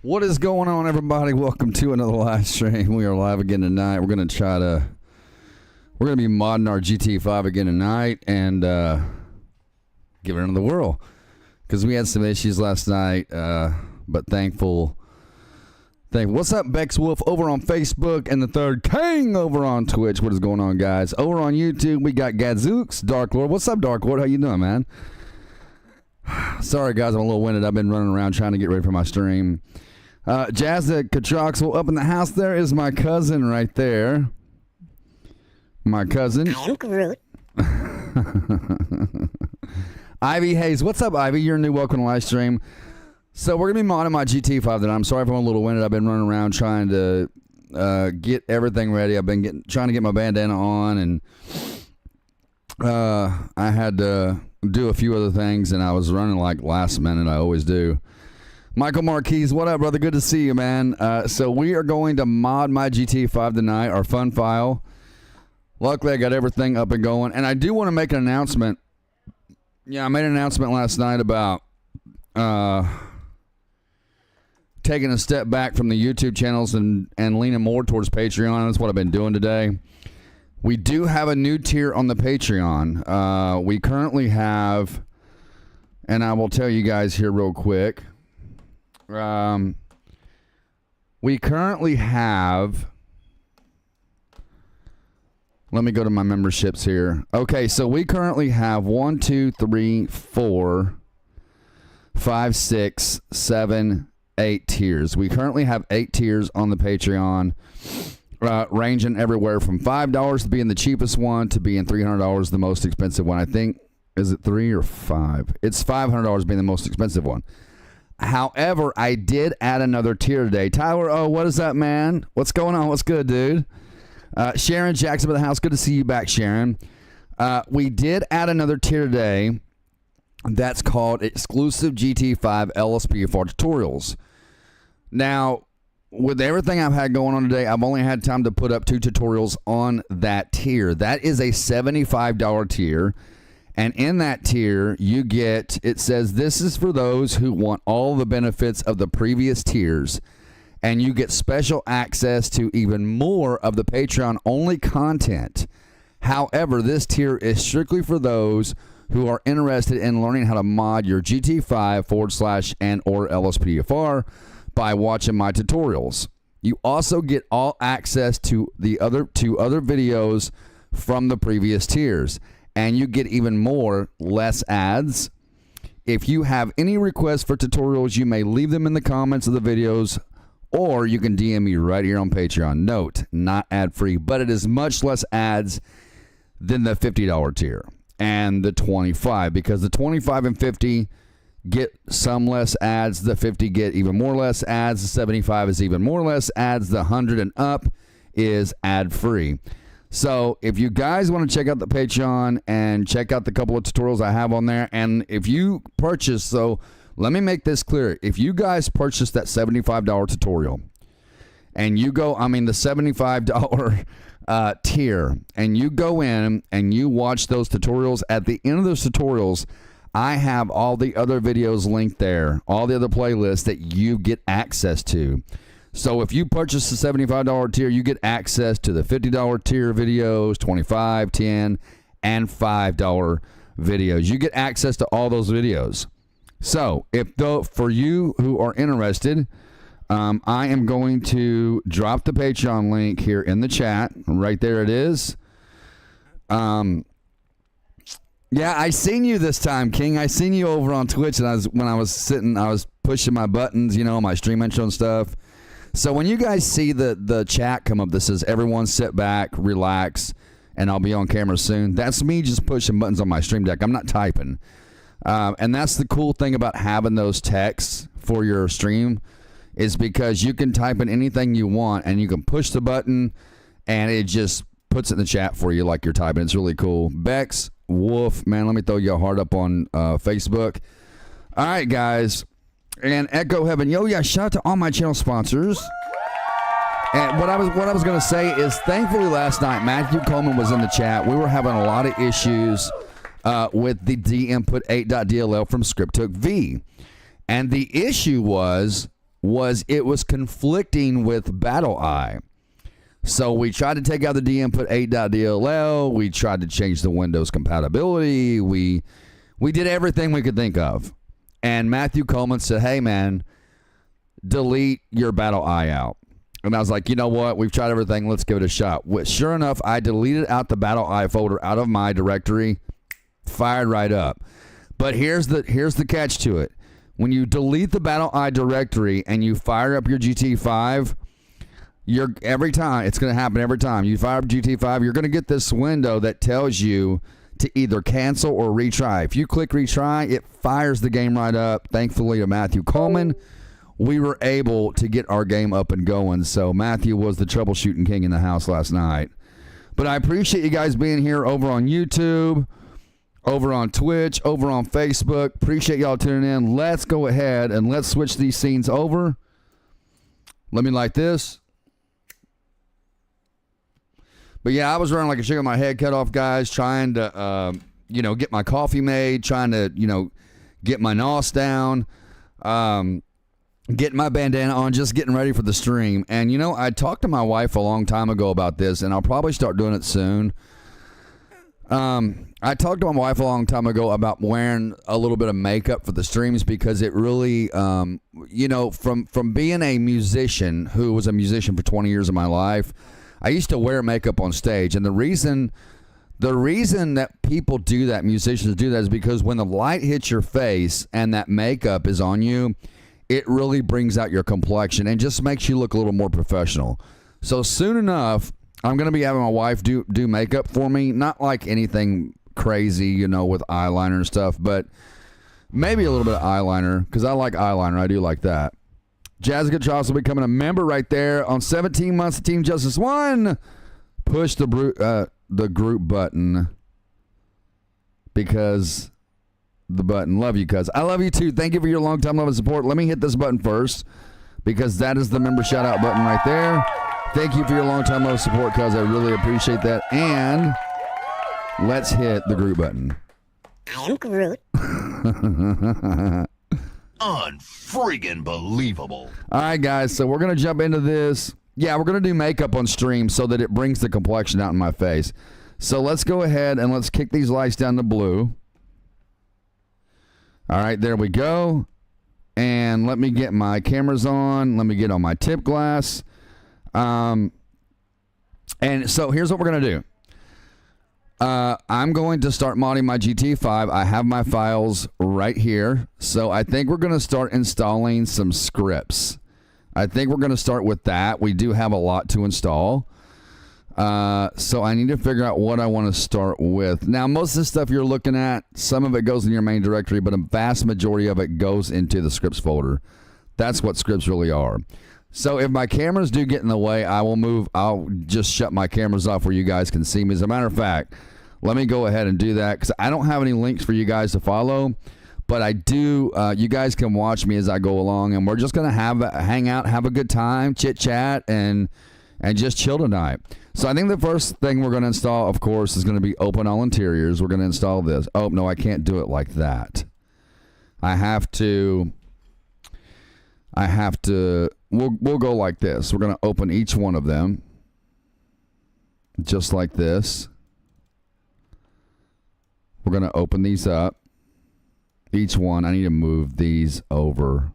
What is going on, everybody? Welcome to another live stream. We are live again tonight. We're going to be modding our GTAV again tonight and give it into the world because we had some issues last night, but thankful. What's up, Bex Wolf over on Facebook and the Third King over on Twitch? What is going on, guys? Over on YouTube, we got Gadzooks, Dark Lord. What's up, Dark Lord? How you doing, man? Sorry, guys, I'm a little winded. I've been running around trying to get ready for my stream. Jazza Katroxel up in the house. There is my cousin right there. My cousin. I am Groot. Ivy Hayes. What's up, Ivy? You're new. Welcome to live stream. So we're going to be modding my GT5 tonight. I'm sorry if I'm a little winded. I've been running around trying to get everything ready. I've been trying to get my bandana on, and I had to do a few other things, and I was running like last minute. I always do. Michael Marquez, what up, brother? Good to see you, man. So we are going to mod my GT5 tonight, our fun file. Luckily, I got everything up and going. And I do want to make an announcement. Yeah, I made an announcement last night about taking a step back from the YouTube channels and leaning more towards Patreon. That's what I've been doing today. We do have a new tier on the Patreon. We currently have, and I will tell you guys here real quick. We currently have, let me go to my memberships here. Okay, so we currently have 1, 2, 3, 4, 5, 6, 7, 8 tiers. We currently have 8 tiers on the Patreon, ranging everywhere from $5 to being the cheapest one to being $300 the most expensive one. I think, is it 3 or 5? It's $500 being the most expensive one. However, I did add another tier today. Tyler, oh, what is up, man? What's going on? What's good, dude? Sharon Jackson of the house. Good to see you back, Sharon. We did add another tier today that's called Exclusive GT5 LSPDFR Tutorials. Now, with everything I've had going on today, I've only had time to put up 2 tutorials on that tier. That is a $75 tier. And in that tier, you get, it says, this is for those who want all the benefits of the previous tiers. And you get special access to even more of the Patreon-only content. However, this tier is strictly for those who are interested in learning how to mod your GT5 / and or LSPDFR by watching my tutorials. You also get all access to the other 2 other videos from the previous tiers. And you get even more, less ads. If you have any requests for tutorials, you may leave them in the comments of the videos, or you can DM me right here on Patreon. Note, not ad-free, but it is much less ads than the $50 tier and the $25, because the $25 and $50 get some less ads. The $50 get even more less ads. The $75 is even more less ads. The $100 and up is ad-free. So if you guys want to check out the Patreon and check out the couple of tutorials I have on there, and if you purchase, so let me make this clear. If you guys purchase that $75 tutorial and you go, I mean the $75 tier, and you go in and you watch those tutorials, at the end of those tutorials, I have all the other videos linked there, all the other playlists that you get access to. So if you purchase the $75 tier, you get access to the $50 tier videos, $25, $10, and $5 videos. You get access to all those videos. So for you who are interested, I am going to drop the Patreon link here in the chat. Right there it is. Yeah, I seen you this time, King. I seen you over on Twitch, and when I was pushing my buttons, you know, my stream intro and stuff. So when you guys see the chat come up that says everyone sit back, relax, and I'll be on camera soon, that's me just pushing buttons on my stream deck. I'm not typing. And that's the cool thing about having those texts for your stream, is because you can type in anything you want and you can push the button and it just puts it in the chat for you like you're typing. It's really cool. Bex Wolf, man, let me throw you a heart up on Facebook. All right, guys. And Echo Heaven, yo, yeah, shout out to all my channel sponsors. And what I was going to say is, thankfully last night, Matthew Coleman was in the chat. We were having a lot of issues with the dinput 8.dll from ScriptHook V. And the issue was was it was conflicting with Battle Eye. So we tried to take out the DM, put 8.dll. We tried to change the Windows compatibility. We did everything we could think of. And Matthew Coleman said, hey, man, delete your Battle Eye out. And I was like, you know what? We've tried everything. Let's give it a shot. Sure enough, I deleted out the Battle Eye folder out of my directory. Fired right up. But here's the catch to it. When you delete the Battle Eye directory and you fire up your GT5, every time, it's going to happen every time. You fire up GT5, you're going to get this window that tells you to either cancel or retry. If you click retry, it fires the game right up. Thankfully to Matthew Coleman, we were able to get our game up and going. So Matthew was the troubleshooting king in the house last night. But I appreciate you guys being here over on YouTube, over on Twitch, over on Facebook. Appreciate y'all tuning in. Let's go ahead and let's switch these scenes over. Let me like this. But yeah, I was running like a chicken with my head cut off, guys, trying to, get my coffee made, trying to, get my nos down, getting my bandana on, just getting ready for the stream. And, I talked to my wife a long time ago about this, and I'll probably start doing it soon. I talked to my wife a long time ago about wearing a little bit of makeup for the streams because it really, from being a musician who was a musician for 20 years of my life, I used to wear makeup on stage. And the reason that people do that, musicians do that, is because when the light hits your face and that makeup is on you, it really brings out your complexion and just makes you look a little more professional. So soon enough, I'm going to be having my wife do makeup for me. Not like anything crazy, with eyeliner and stuff, but maybe a little bit of eyeliner because I like eyeliner. I do like that. Jazzica Charles will be becoming a member right there on 17 months of Team Justice 1. Push the group button because the button. Love you, cuz. I love you too. Thank you for your long time love and support. Let me hit this button first because that is the member shout out button right there. Thank you for your long time love and support, cuz. I really appreciate that. And let's hit the group button. I am Groot. Unfreaking believable. All right, guys, so we're going to jump into this. Yeah, we're going to do makeup on stream so that it brings the complexion out in my face. So let's go ahead and let's kick these lights down to blue. All right, there we go. And let me get my cameras on. Let me get on my tip glass. And so here's what we're going to do. I'm going to start modding my GT5. I have my files right here. So I think we're going to start installing some scripts. I think we're going to start with that. We do have a lot to install. So I need to figure out what I want to start with. Now, most of the stuff you're looking at, some of it goes in your main directory, but a vast majority of it goes into the scripts folder. That's what scripts really are. So if my cameras do get in the way, I'll just shut my cameras off where you guys can see me. As a matter of fact, let me go ahead and do that because I don't have any links for you guys to follow, but I do. You guys can watch me as I go along, and we're just going to hang out, have a good time, chit-chat, and just chill tonight. So I think the first thing we're going to install, of course, is going to be Open All Interiors. We're going to install this. Oh, no, I can't do it like that. I have to, we'll go like this. We're going to open each one of them just like this. We're going to open these up. Each one, I need to move these over.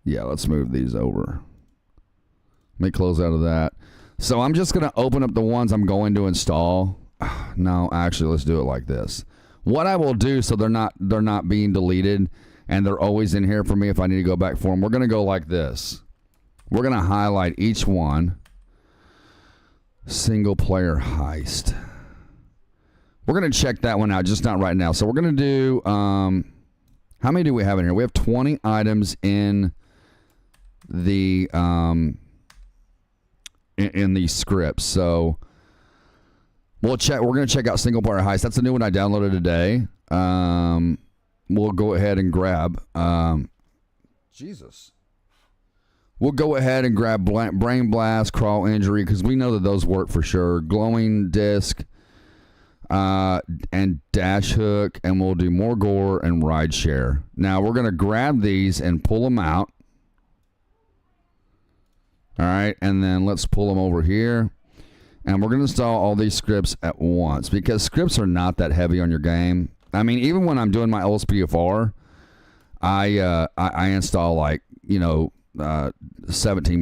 Yeah, let's move these over. Let me close out of that. So I'm just going to open up the ones I'm going to install. No, actually, let's do it like this. What I will do so they're not being deleted and they're always in here for me if I need to go back for them, we're going to go like this. We're going to highlight each one. Single player heist. We're going to check that one out, just not right now. So we're going to do, how many do we have in here? We have 20 items in the, in these scripts. So we're going to check out single player heist. That's the new one I downloaded today. We'll go ahead and grab, we'll go ahead and grab Brain Blast, Crawl Injury, because we know that those work for sure. Glowing Disc. and dash hook, and we'll do more gore and ride share. Now we're going to grab these and pull them out. All right, and then let's pull them over here. And we're going to install all these scripts at once because scripts are not that heavy on your game. I mean, even when I'm doing my LSPDFR, I install like, 17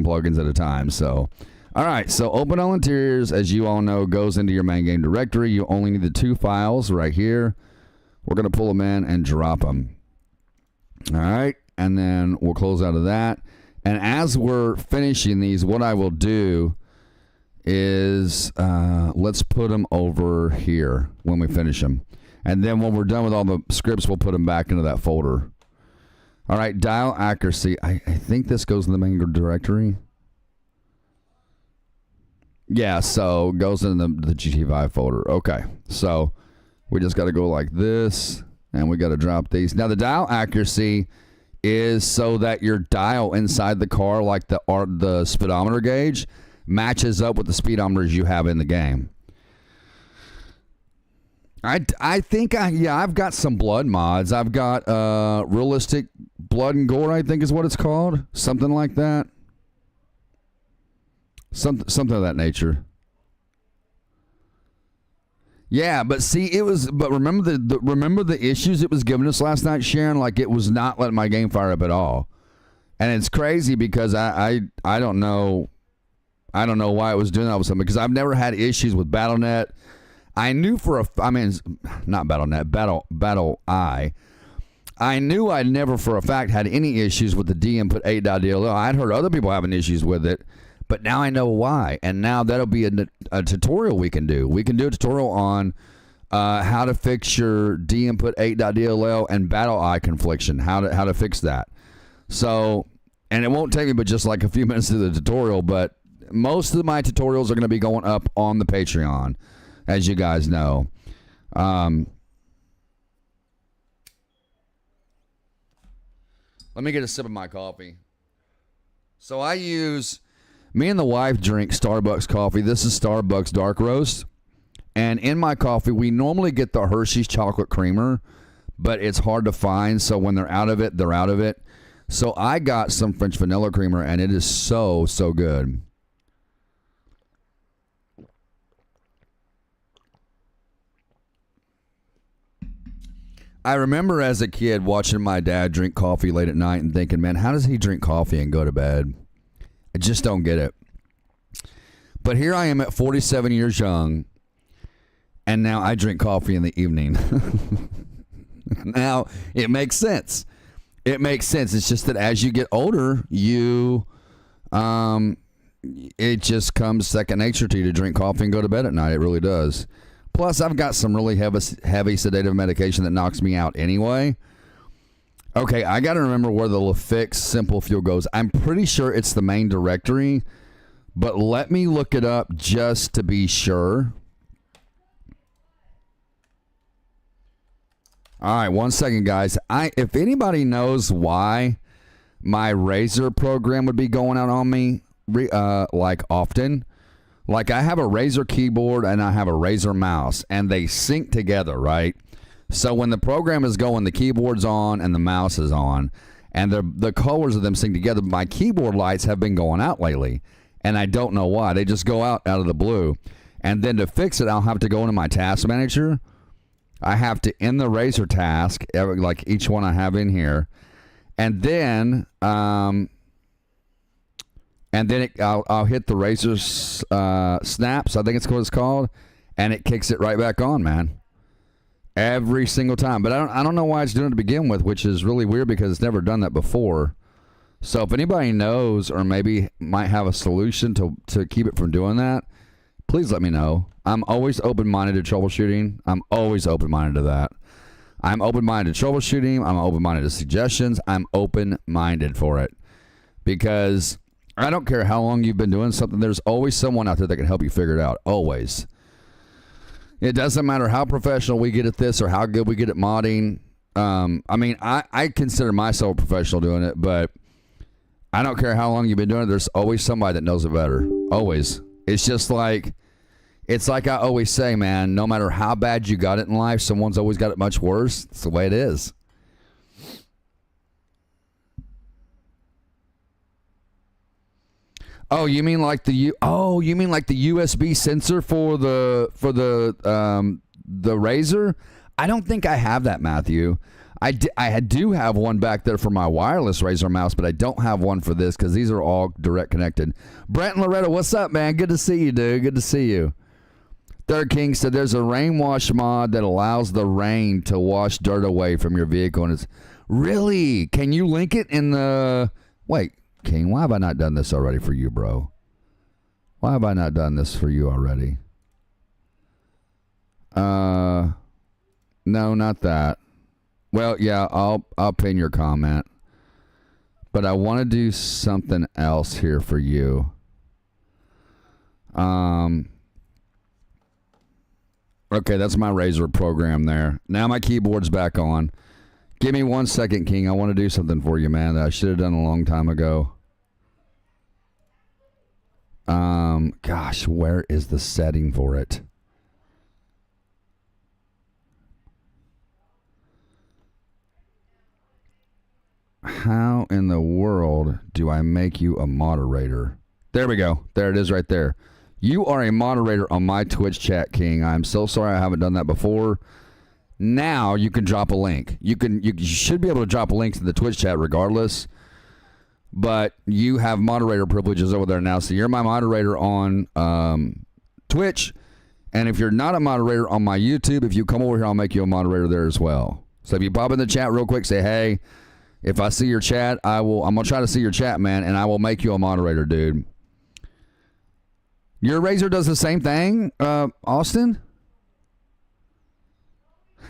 plugins at a time. So, all right. So open all interiors, as you all know, goes into your main game directory. You only need the 2 files right here. We're going to pull them in and drop them. All right. And then we'll close out of that. And as we're finishing these, what I will do is let's put them over here when we finish them. And then when we're done with all the scripts, we'll put them back into that folder. All right, dial accuracy. I think this goes in the main directory. Yeah, so it goes in the GTAV folder. Okay, so we just got to go like this, and we got to drop these. Now, the dial accuracy is so that your dial inside the car, like the speedometer gauge, matches up with the speedometers you have in the game. I think I've got some blood mods. I've got realistic blood and gore, I think is what it's called. Something like that. Something of that nature. Yeah, but see, remember the issues it was giving us last night, Sharon? Like, it was not letting my game fire up at all. And it's crazy because I don't know why it was doing that with something, because I've never had issues with BattleNet. I knew not BattleNet, Battle I knew I'd never for a fact had any issues with the D-input 8.dll. I'd heard other people having issues with it, but now I know why. And now that'll be a tutorial we can do. We can do a tutorial on how to fix your D-input 8.dll and Battle I confliction, how to fix that. So, and it won't take me but just like a few minutes to the tutorial, but most of my tutorials are going to be going up on the Patreon, as you guys know. Let me get a sip of my coffee. So me and the wife drink Starbucks coffee. This is Starbucks Dark Roast. And in my coffee, we normally get the Hershey's chocolate creamer, but it's hard to find. So when they're out of it, they're out of it. So I got some French vanilla creamer, and it is so, so good. I remember as a kid watching my dad drink coffee late at night and thinking, man, how does he drink coffee and go to bed? I just don't get it. But here I am at 47 years young, and now I drink coffee in the evening. Now, it makes sense. It makes sense. It's just that as you get older, it just comes second nature to you to drink coffee and go to bed at night. It really does. Plus, I've got some really heavy sedative medication that knocks me out anyway. Okay, I got to remember where the LaFix Simple Fuel goes. I'm pretty sure it's the main directory, but let me look it up just to be sure. All right, 1 second, guys. If anybody knows why my Razer program would be going out on me like often, like I have a Razer keyboard and I have a Razer mouse, and they sync together, right? So when the program is going, the keyboard's on and the mouse is on, and the colors of them sync together. My keyboard lights have been going out lately, and I don't know why. They just go out of the blue. And then to fix it, I'll have to go into my task manager. I have to in the Razer task, like each one I have in here, and then I'll hit the Razer snaps, I think it's what it's called, and it kicks it right back on, man. Every single time. But I don't know why it's doing it to begin with, which is really weird because it's never done that before. So if anybody knows or maybe might have a solution to keep it from doing that, please let me know. I'm always open-minded to troubleshooting. I'm always open-minded to that. I'm open-minded to troubleshooting. I'm open-minded to suggestions. I'm open-minded for it. Because I don't care how long you've been doing something, there's always someone out there that can help you figure it out. Always. It doesn't matter how professional we get at this or how good we get at modding. I consider myself a professional doing it, but I don't care how long you've been doing it. There's always somebody that knows it better. Always. It's just like It's like I always say, man, no matter how bad you got it in life, someone's always got it much worse. It's the way it is. Oh, you mean like the USB sensor for the Razer? I don't think I have that, Matthew. I do have one back there for my wireless Razer mouse, but I don't have one for this because these are all direct connected. Brent and Loretta, what's up, man? Good to see you, dude. Good to see you. Third King said there's a rain wash mod that allows the rain to wash dirt away from your vehicle, and it's really. Can you link it in the? Wait, King, why have I not done this already for you, bro? Why have I not done this for you already? No, not that. Well, yeah, I'll pin your comment. But I want to do something else here for you. Okay, that's my Razer program there. Now my keyboard's back on. Give me 1 second, King. I want to do something for you, man, that I should have done a long time ago. Gosh, where is the setting for it? How in the world do I make you a moderator? There we go. There it is right there. You are a moderator on my Twitch chat, King. I'm so sorry I haven't done that before. Now you can drop a link. You should be able to drop a link to the Twitch chat regardless. But you have moderator privileges over there now. So you're my moderator on Twitch. And if you're not a moderator on my YouTube, if you come over here, I'll make you a moderator there as well. So if you pop in the chat real quick, say, hey, if I see your chat, I'm going to try to see your chat, man, and I will make you a moderator, dude. Your Razer does the same thing, Austin?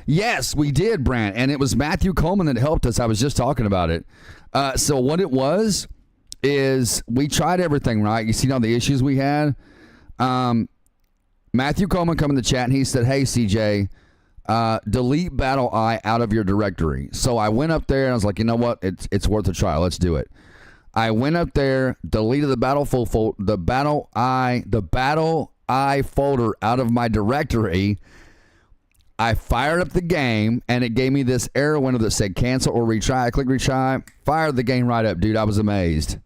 Yes, we did, Brant, and it was Matthew Coleman that helped us. I was just talking about it. So what it was is we tried everything, right? You see all the issues we had? Matthew Coleman come in the chat, and he said, hey, CJ, delete Battle Eye out of your directory. So I went up there, and I was like, you know what? It's worth a try. Let's do it. I went up there, deleted the Battle Eye folder out of my directory. I fired up the game, and it gave me this error window that said cancel or retry. I clicked retry, fired the game right up, dude. I was amazed.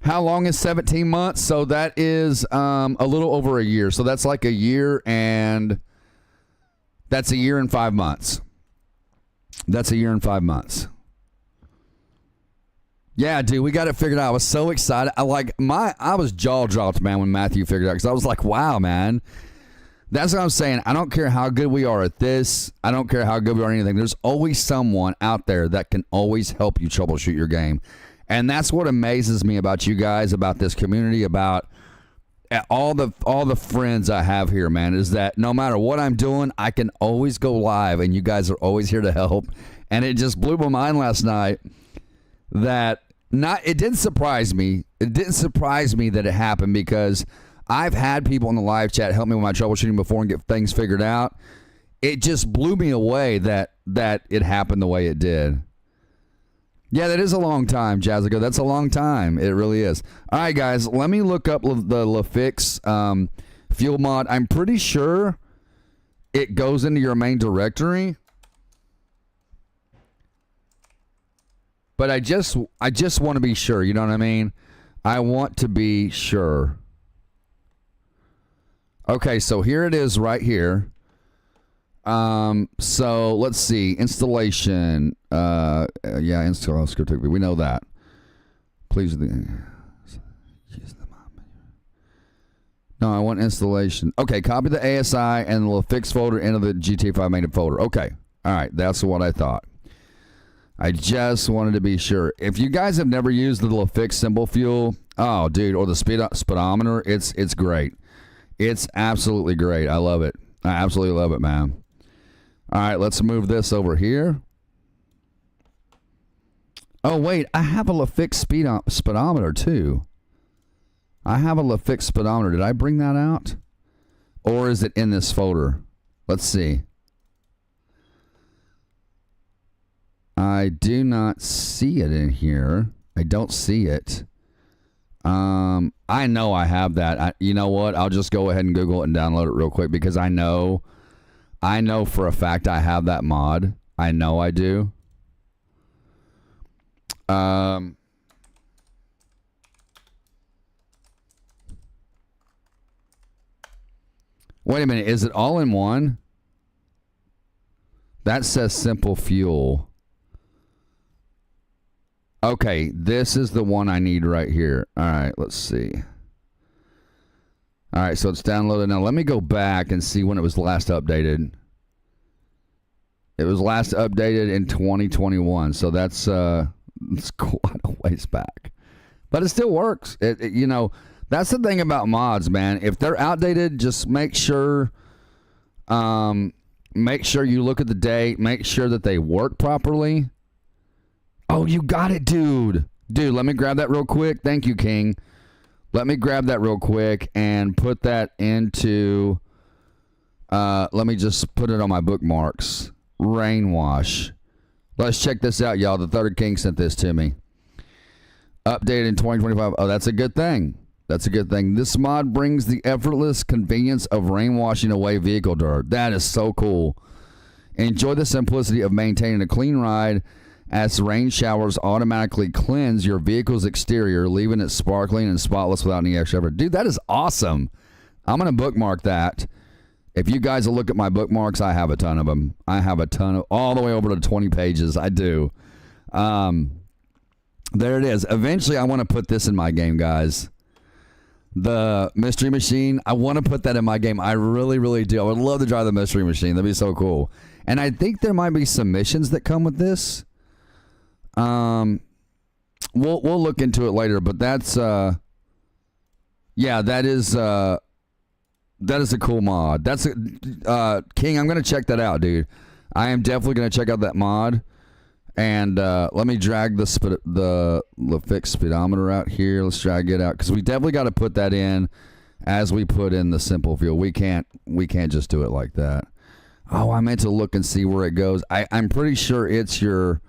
How long is 17 months? So that is a little over a year. So that's like a year and 5 months. That's a year and 5 months. Yeah, dude, we got it figured out. I was so excited. I was jaw dropped, man, when Matthew figured it out, because I was like, wow, man. That's what I'm saying. I don't care how good we are at this. I don't care how good we are at anything. There's always someone out there that can always help you troubleshoot your game. And that's what amazes me about you guys, about this community, about all the friends I have here, man, is that no matter what I'm doing, I can always go live, and you guys are always here to help. And it just blew my mind last night that it didn't surprise me. It didn't surprise me that it happened, because I've had people in the live chat help me with my troubleshooting before and get things figured out. It just blew me away that it happened the way it did. Yeah, that is a long time, Jazzico. That's a long time. It really is. All right, guys, let me look up the LaFix fuel mod. I'm pretty sure it goes into your main directory. But I just want to be sure. You know what I mean? I want to be sure. Okay, so here it is right here. So let's see. Installation. Yeah, install script. We know that. Please. No, I want installation. Okay, copy the ASI and the LaFix folder into the GTAV main folder. Okay. All right, that's what I thought. I just wanted to be sure. If you guys have never used the LaFix Simple Fuel, oh, dude, or the speedometer, it's great. It's absolutely great. I love it. I absolutely love it, man. All right, let's move this over here. Oh, wait, I have a LaFix speedometer, too. I have a LaFix speedometer. Did I bring that out? Or is it in this folder? Let's see. I do not see it in here. I don't see it. I know I have that. You know what? I'll just go ahead and Google it and download it real quick because I know for a fact I have that mod. I know I do. Wait a minute. Is it all in one? That says simple fuel. Okay, this is the one I need right here. All right, let's see. All right, so it's downloaded. Now let me go back and see when it was last updated. It was last updated in 2021, so that's quite a ways back. But it still works. You know, that's the thing about mods, man. If they're outdated, just make sure you look at the date, make sure that they work properly. Oh, you got it, dude. Dude, let me grab that real quick. Thank you, King. Let me grab that real quick and put that into, let me just put it on my bookmarks. Rainwash. Let's check this out, y'all. The Third King sent this to me. Updated in 2025. Oh, that's a good thing. That's a good thing. This mod brings the effortless convenience of rainwashing away vehicle dirt. That is so cool. Enjoy the simplicity of maintaining a clean ride as rain showers automatically cleanse your vehicle's exterior, leaving it sparkling and spotless without any extra effort. Dude, that is awesome. I'm going to bookmark that. If you guys will look at my bookmarks, I have a ton of them. I have a ton of, all the way over to 20 pages. I do. There it is. Eventually, I want to put this in my game, guys. The Mystery Machine. I want to put that in my game. I really, really do. I would love to drive the Mystery Machine. That'd be so cool. And I think there might be some missions that come with this. We'll look into it later, but that's yeah, that is a cool mod. That's King, I'm gonna check that out, dude. I am definitely gonna check out that mod. And let me drag the fixed speedometer out here. Let's drag it out because we definitely got to put that in as we put in the simple fuel. We can't just do it like that. Oh, I meant to look and see where it goes. I'm pretty sure it's your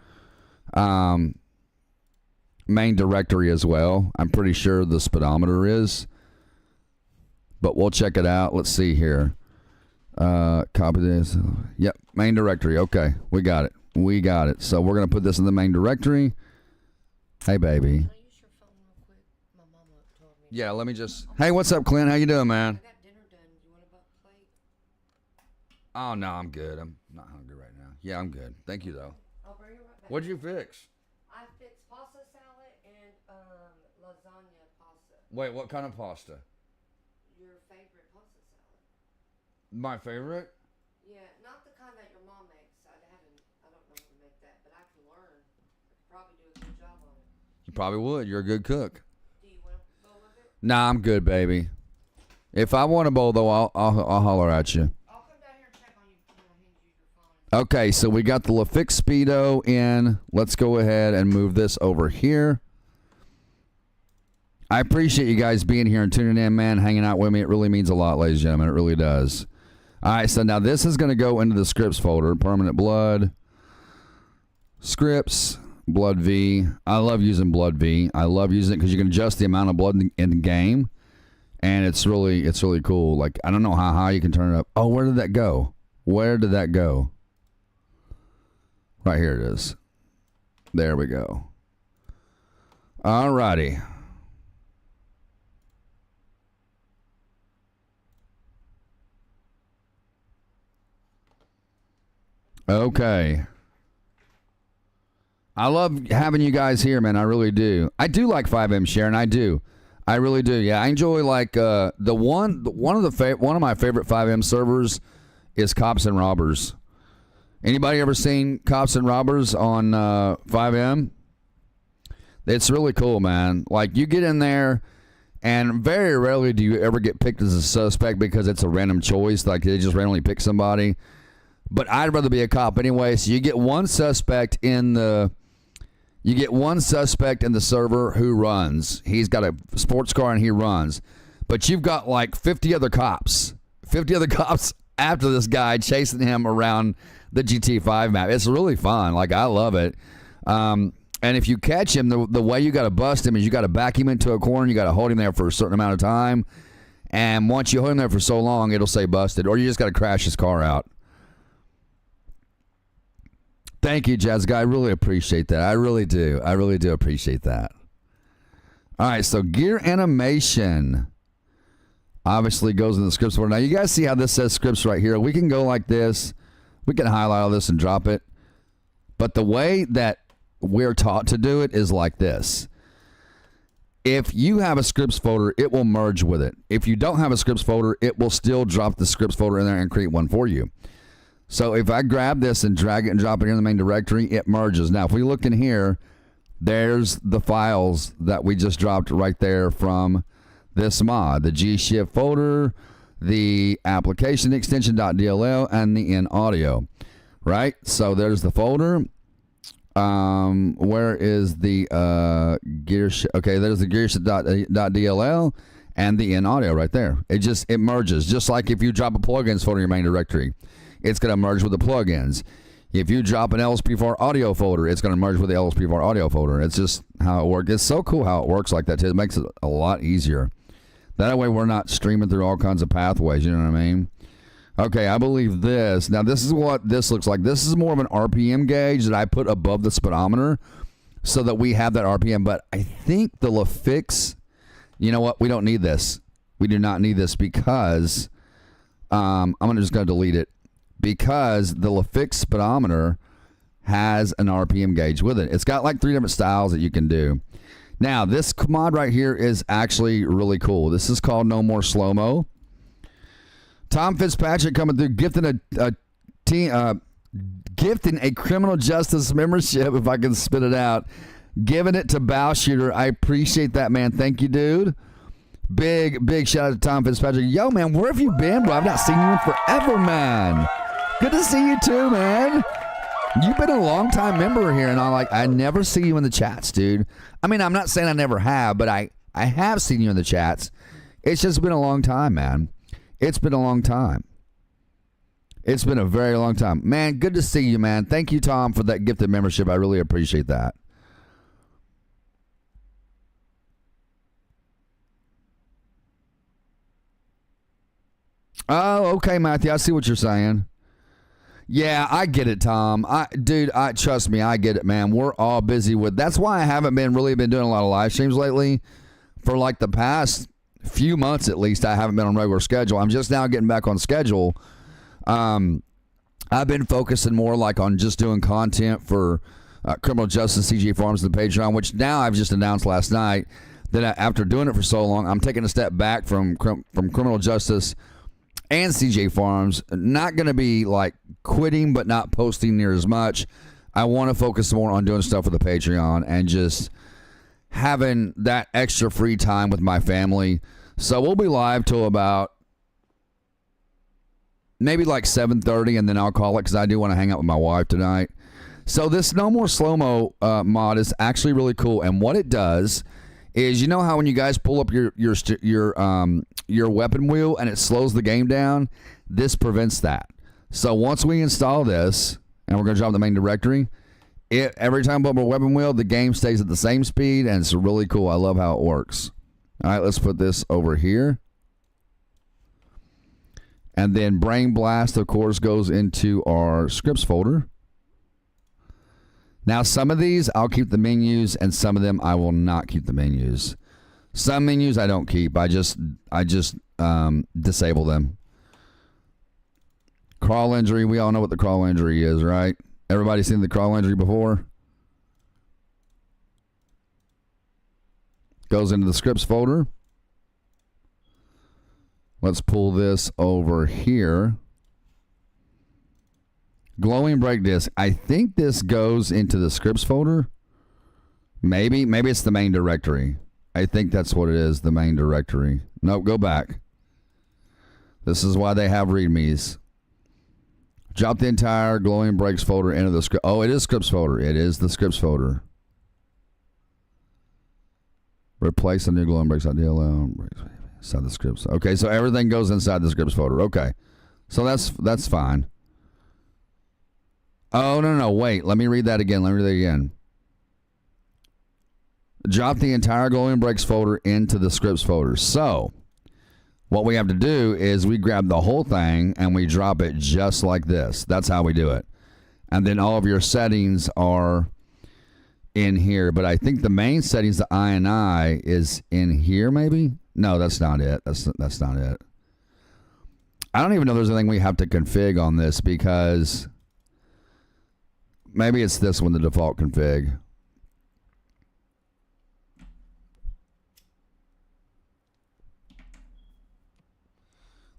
main directory as well. I'm pretty sure the speedometer is, but we'll check it out. Let's see here. Copy this. Yep, main directory. Okay, we got it. We got it. So we're going to put this in the main directory. Hey, baby. Can I use your phone real quick? My mama told me. Yeah, let me just... Hey, what's up, Clint? How you doing, man? I got dinner done. You want a plate? Oh, no, I'm good. I'm not hungry right now. Yeah, I'm good. Thank you, though. I'll bring it right back. What'd you fix? I fixed pasta salad and lasagna pasta. Wait, what kind of pasta? Your favorite pasta salad? My favorite? Yeah, not the kind that your mom makes. I don't know how to make that, but I can learn. I could probably do a good job on it. You probably would. You're a good cook. Do you want a bowl of it? Nah, I'm good, baby. If I want a bowl, though, I'll holler at you. I'll come down here and check on you when I hand you your phone. Okay, so we got the LaFix Speedo in. Let's go ahead and move this over here. I appreciate you guys being here and tuning in, man, hanging out with me. It really means a lot, ladies and gentlemen. It really does. All right, so now this is going to go into the scripts folder. Permanent blood, scripts, blood V. I love using blood V. I love using it because you can adjust the amount of blood in the game, and it's really cool. Like, I don't know how high you can turn it up. Oh, where did that go? Where did that go? Right here it is. There we go. All righty. Okay. I love having you guys here, man. I really do. I do like 5M sharing. I do. I really do. Yeah, I enjoy like one of my favorite 5M servers is Cops and Robbers. Anybody ever seen Cops and Robbers on 5M? It's really cool, man. Like, you get in there, and very rarely do you ever get picked as a suspect because it's a random choice. Like, they just randomly pick somebody. But I'd rather be a cop anyway. So you get one suspect in the server who runs. He's got a sports car and he runs. But you've got like 50 other cops after this guy chasing him around the GT5 map. It's really fun. Like, I love it. And if you catch him, the way you got to bust him is you got to back him into a corner. You got to hold him there for a certain amount of time. And once you hold him there for so long, it'll say busted. Or you just got to crash his car out. Thank you, Jazz Guy. I really appreciate that. I really do. I really do appreciate that. All right, so gear animation obviously goes in the scripts folder. Now, you guys see how this says scripts right here? We can go like this. We can highlight all this and drop it. But the way that we're taught to do it is like this. If you have a scripts folder, it will merge with it. If you don't have a scripts folder, it will still drop the scripts folder in there and create one for you. So if I grab this and drag it and drop it in the main directory, it merges. Now, if we look in here, there's the files that we just dropped right there from this mod. The G-Shift folder, the application extension.dll, and the in audio. Right? So there's the folder. Where is the gear? Okay, there's the gear.dll and the in audio right there. It merges, just like if you drop a plugins folder in your main directory, it's going to merge with the plugins. If you drop an LSPDFR audio folder, it's going to merge with the LSPDFR audio folder. It's just how it works. It's so cool how it works like that too. It makes it a lot easier. That way we're not streaming through all kinds of pathways. You know what I mean? Okay, I believe this. Now, this is what this looks like. This is more of an RPM gauge that I put above the speedometer so that we have that RPM. But I think the LaFix, you know what? We don't need this. We do not need this because I'm just going to delete it because the LaFix speedometer has an RPM gauge with it. It's got like 3 different styles that you can do. Now, this mod right here is actually really cool. This is called No More Slow-Mo. Tom Fitzpatrick coming through, gifting a criminal justice membership, if I can spit it out, giving it to Bow Shooter. I appreciate that, man. Thank you, dude. Big shout out to Tom Fitzpatrick. Yo, man, where have you been, bro? I've not seen you in forever, man. Good to see you too, man. You've been a long-time member here, and I never see you in the chats, dude. I mean, I'm not saying I never have, but I have seen you in the chats. It's just been a long time, man. It's been a long time. It's been a very long time. Man, good to see you, man. Thank you, Tom, for that gifted membership. I really appreciate that. Oh, okay, Matthew. I see what you're saying. Yeah, I get it, Tom. Trust me, I get it, man. We're all busy with. That's why I haven't really been doing a lot of live streams lately. For like the past few months at least, I haven't been on regular schedule. I'm just now getting back on schedule. I've been focusing more like on just doing content for criminal justice, CJ Farms, and the Patreon, which now I've just announced last night that after doing it for so long, I'm taking a step back from criminal justice and CJ Farms. Not going to be like quitting, but not posting near as much. I want to focus more on doing stuff with the Patreon and just having that extra free time with my family. So we'll be live till about maybe like 7:30, and then I'll call it because I do want to hang out with my wife tonight. So this No More Slow-Mo mod is actually really cool, and what it does is, you know how when you guys pull up your weapon wheel and it slows the game down, this prevents that. So once we install this, and we're going to drop the main directory, every time I pull up a weapon wheel, the game stays at the same speed, and it's really cool. I love how it works. All right, let's put this over here. And then Brain Blast, of course, goes into our scripts folder. Now, some of these, I'll keep the menus, and some of them I will not keep the menus. Some menus I don't keep. I just disable them. Crawl injury, we all know what the crawl injury is, right? Everybody seen the crawl injury before? Goes into the scripts folder. Let's pull this over here. Glowing brake disc. I think this goes into the scripts folder. Maybe it's the main directory. I think that's what it is, the main directory. Nope, go back. This is why they have readmes. Drop the entire glowing brakes folder into the script. Oh, it is scripts folder. It is the scripts folder. Replace the new glowing brakes DLL inside the scripts. Okay, so everything goes inside the scripts folder. Okay, so that's fine. Oh, no, wait. Let me read that again. drop the entire Glowing Breaks folder into the scripts folder. So what we have to do is we grab the whole thing and we drop it just like this. That's how we do it. And then all of your settings are in here. But I think the main settings, the INI, is in here maybe? No, that's not it. That's not it. I don't even know if there's anything we have to config on this, because maybe it's this one, the default config.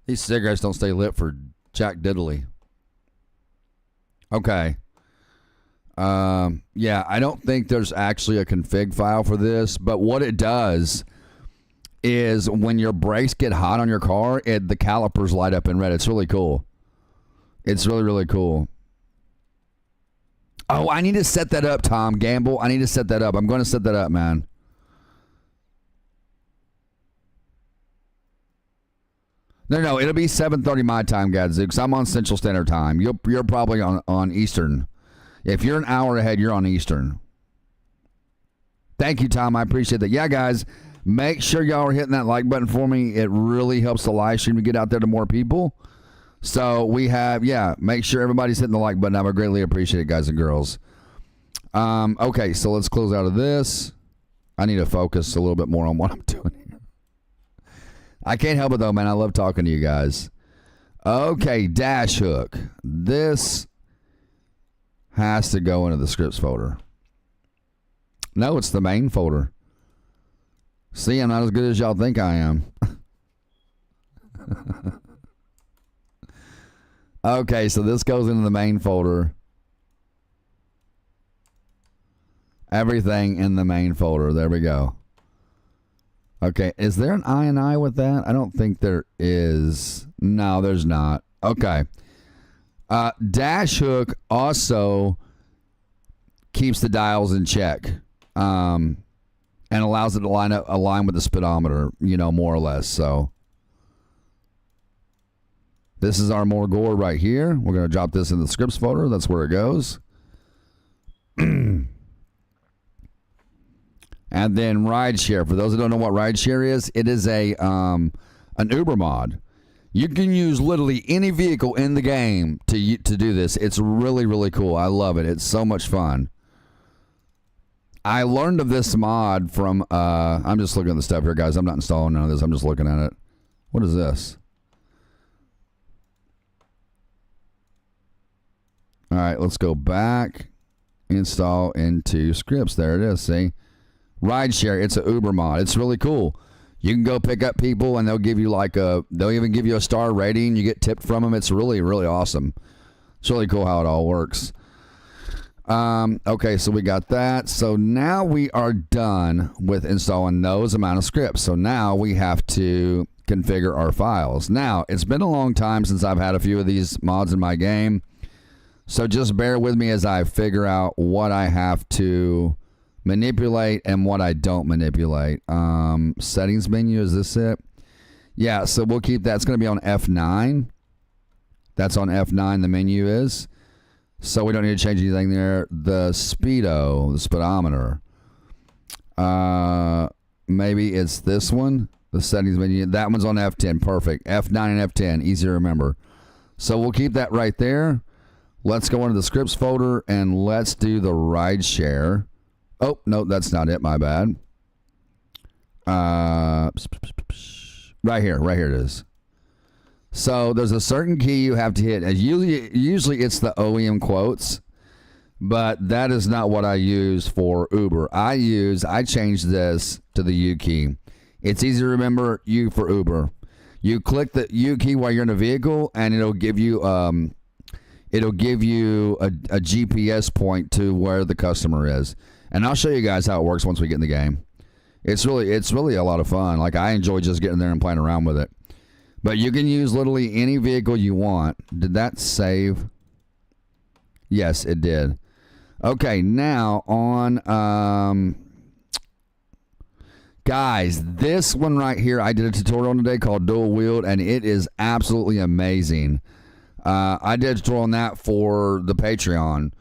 These cigarettes don't stay lit for Jack Diddley. Okay. Yeah, I don't think there's actually a config file for this, but what it does is when your brakes get hot on your car, the calipers light up in red. It's really cool. It's really, really cool. Oh, I need to set that up, Tom Gamble. I need to set that up. I'm going to set that up, man. No, it'll be 7:30 my time, Gadzooks. I'm on Central Standard Time. You're probably on Eastern. If you're an hour ahead, you're on Eastern. Thank you, Tom. I appreciate that. Yeah, guys, make sure y'all are hitting that like button for me. It really helps the live stream to get out there to more people. So we have, make sure everybody's hitting the like button. I would greatly appreciate it, guys and girls. Okay, so let's close out of this. I need to focus a little bit more on what I'm doing here. I can't help it, though, man. I love talking to you guys. Okay, dash hook. This has to go into the scripts folder. No, it's the main folder. See, I'm not as good as y'all think I am. Okay, so this goes into the main folder. Everything in the main folder. There we go. Okay, is there an INI with that? I don't think there is. No, there's not. Okay. Dash hook also keeps the dials in check, and allows it to align with the speedometer, more or less. So this is our more gore right here. We're going to drop this in the scripts folder. That's where it goes. And then rideshare. For those that don't know what rideshare is, it is an Uber mod. You can use literally any vehicle in the game to do this. It's really, really cool. I love it. It's so much fun. I learned of this mod from, I'm just looking at the stuff here, guys. I'm not installing none of this. I'm just looking at it. What is this? All right, let's go back. Install into scripts. There it is. See? Rideshare. It's an Uber mod. It's really cool. You can go pick up people, and they'll give you they'll even give you a star rating. You get tipped from them. It's really, really awesome. It's really cool how it all works. Okay, so we got that. So now we are done with installing those amount of scripts. So now we have to configure our files. Now, it's been a long time since I've had a few of these mods in my game. So just bear with me as I figure out what I have to manipulate and what I don't manipulate. Settings menu, is this it? Yeah, so we'll keep that. It's going to be on F9. That's on F9, the menu is. So we don't need to change anything there. The speedometer. Maybe it's this one, the settings menu. That one's on F10. Perfect. F9 and F10, easy to remember. So we'll keep that right there. Let's go into the scripts folder and let's do the ride share. Oh, no, that's not it. My bad. Right here it is. So there's a certain key you have to hit. And usually it's the OEM quotes, but that is not what I use for Uber. I changed this to the U key. It's easy to remember. U for Uber. You click the U key while you're in a vehicle, and it'll give you a GPS point to where the customer is. And I'll show you guys how it works once we get in the game. It's really a lot of fun. Like, I enjoy just getting there and playing around with it. But you can use literally any vehicle you want. Did that save? Yes, it did. Okay, now on guys, this one right here, I did a tutorial on today called Dual Wield, and it is absolutely amazing. I did a tutorial on that for the Patreon,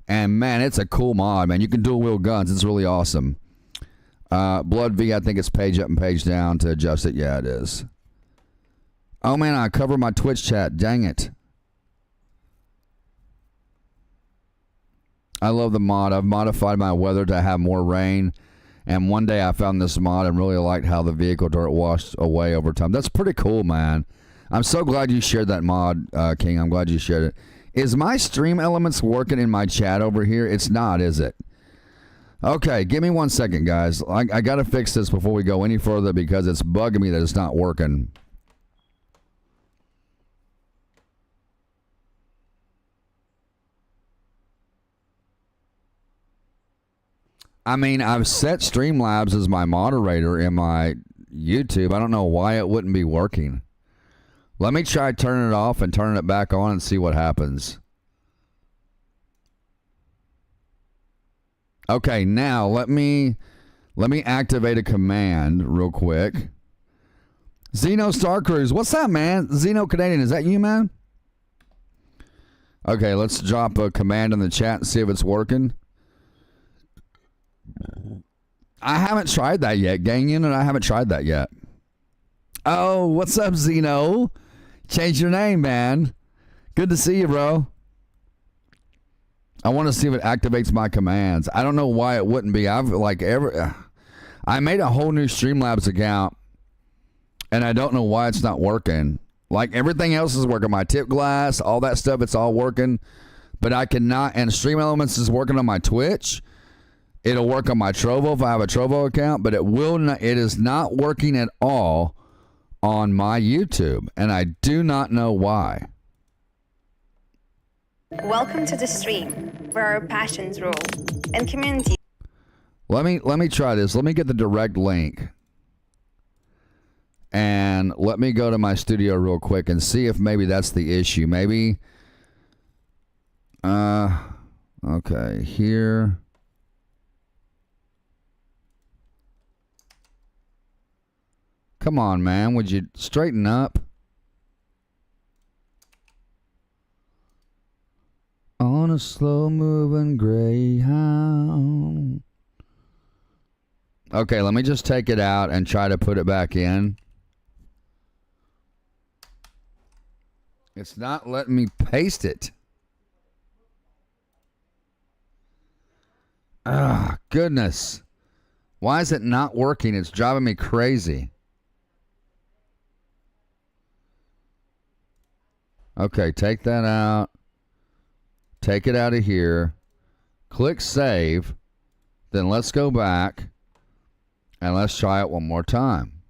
and man, it's a cool mod, man. You can dual wield guns. It's really awesome. Blood V, I think it's page up and page down to adjust it. Yeah, it is. Oh, man, I covered my Twitch chat. Dang it. I love the mod. I've modified my weather to have more rain. And one day I found this mod and really liked how the vehicle dirt washed away over time. That's pretty cool, man. I'm so glad you shared that mod, King. I'm glad you shared it. Is my stream elements working in my chat over here? It's not, is it? Okay, give me 1 second, guys. I got to fix this before we go any further because it's bugging me that it's not working. I mean, I've set Streamlabs as my moderator in my YouTube. I don't know why it wouldn't be working. Let me try turning it off and turning it back on and see what happens. Okay, now let me activate a command real quick. Zeno Star Cruise, what's that, man? Zeno Canadian, is that you, man? Okay, let's drop a command in the chat and see if it's working. I haven't tried that yet, gang unit. I haven't tried that yet. Oh, what's up, Zeno? Change your name, man. Good to see you, bro. I want to see if it activates my commands. I don't know why it wouldn't be. I made a whole new Streamlabs account, and I don't know why it's not working. Like, everything else is working. My tip glass, all that stuff, it's all working. But I cannot, and Stream Elements is working on my Twitch. It'll work on my Trovo if I have a Trovo account, but it is not working at all on my YouTube, and I do not know why. Welcome to the stream, where our passions rule and community. Let me try this. Let me get the direct link. And let me go to my studio real quick and see if maybe that's the issue. Maybe okay, here. Come on, man. Would you straighten up? On a slow-moving Greyhound. Okay, let me just take it out and try to put it back in. It's not letting me paste it. Ah, goodness. Why is it not working? It's driving me crazy. Okay, take that out. Take it out of here. Click save. Then let's go back and let's try it one more time.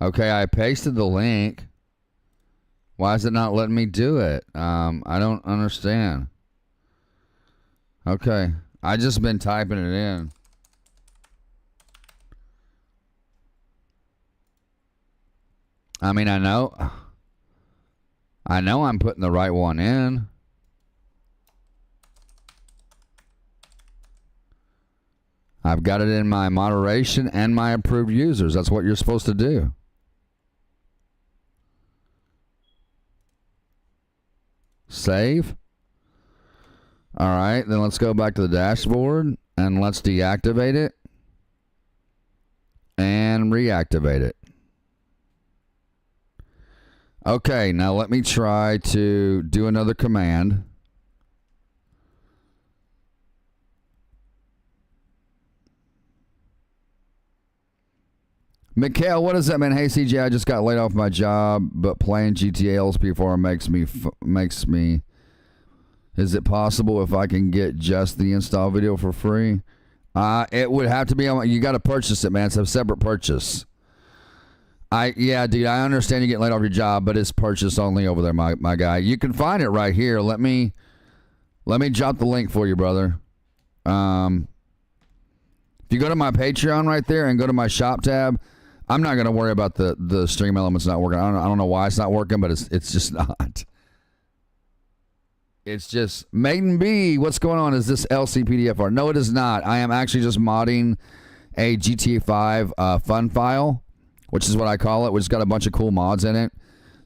Okay, I pasted the link. Why is it not letting me do it? I don't understand. Okay, I just been typing it in. I mean, I know I'm putting the right one in. I've got it in my moderation and my approved users. That's what you're supposed to do. Save. All right, then let's go back to the dashboard and let's deactivate it and reactivate it. Okay, now let me try to do another command. Mikhail, what is that, man? Hey, CJ, I just got laid off my job, but playing GTA LSPDFR makes me. Is it possible if I can get just the install video for free? It would have to be on. You got to purchase it, man. It's a separate purchase. Yeah, dude, I understand you getting laid off your job, but it's purchase only over there, my guy. You can find it right here. Let me drop the link for you, brother. If you go to my Patreon right there and go to my shop tab, I'm not gonna worry about the stream elements not working. I don't know why it's not working, but it's just not. It's just Maiden B. What's going on? Is this LCPDFR? No, it is not. I am actually just modding a GTA 5 fun file, which is what I call it, which has got a bunch of cool mods in it.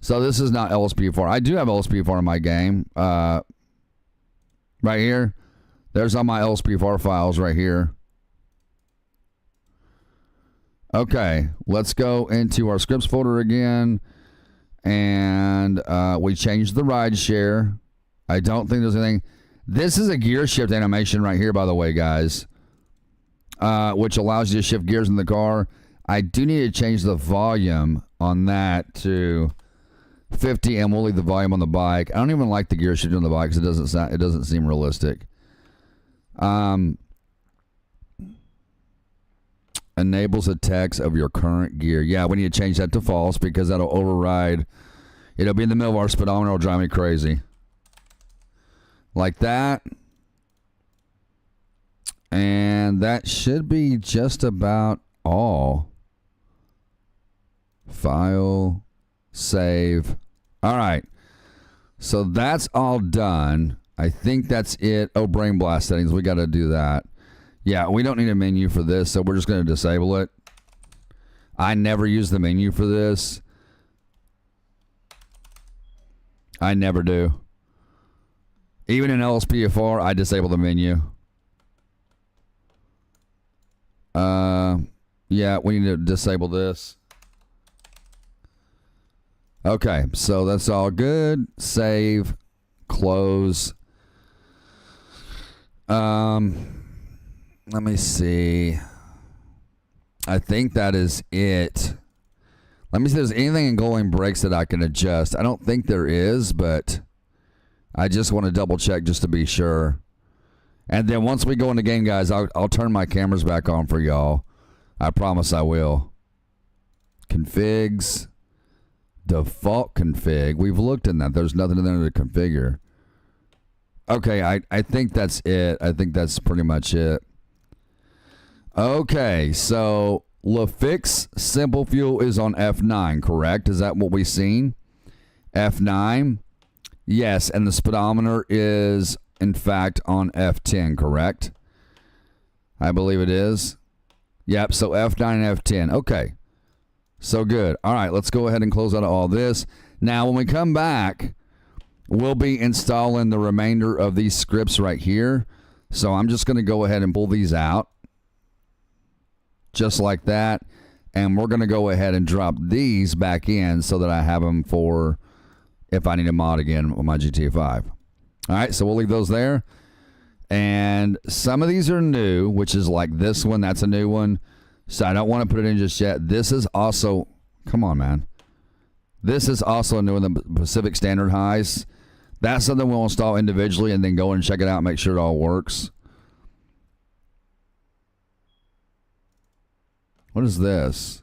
So this is not LSPDFR. I do have LSPDFR in my game. Right here. There's all my LSPDFR files right here. Okay, let's go into our scripts folder again. And we changed the ride share. I don't think there's anything. This is a gear shift animation right here, by the way, guys. Which allows you to shift gears in the car. I do need to change the volume on that to 50, and we'll leave the volume on the bike. I don't even like the gear shift on the bike because it doesn't seem realistic. Enables the text of your current gear. Yeah, we need to change that to false because that'll override. It'll be in the middle of our speedometer. It'll drive me crazy. Like that. And that should be just about all. File. Save. All right. So that's all done. I think that's it. Oh, brain blast settings. We got to do that. Yeah, we don't need a menu for this, so we're just going to disable it. I never use the menu for this. I never do. Even in LSPDFR, I disable the menu. Yeah, we need to disable this. Okay, so that's all good. Save. Close. Let me see. I think that is it. Let me see if there's anything in Going Brakes that I can adjust. I don't think there is, but I just want to double check just to be sure. And then once we go in the game, guys, I'll turn my cameras back on for y'all. I promise I will. Configs. Default config. We've looked in that. There's nothing in there to configure. Okay, I think that's it. I think that's pretty much it. Okay, so LaFix Simple Fuel is on F9, correct? Is that what we've seen? F9? Yes, and the speedometer is, in fact, on F10, correct? I believe it is. Yep, so F9 and F10. Okay, so good. All right, let's go ahead and close out all this. Now, when we come back, we'll be installing the remainder of these scripts right here. So I'm just going to go ahead and pull these out. Just like that. And we're going to go ahead and drop these back in so that I have them for if I need a mod again on my GTAV. All right, so we'll leave those there. And some of these are new, which is like this one. That's a new one. So I don't want to put it in just yet. This is also, come on, man. This is also new in the Pacific Standard Highs. That's something we'll install individually and then go and check it out and make sure it all works. What is this?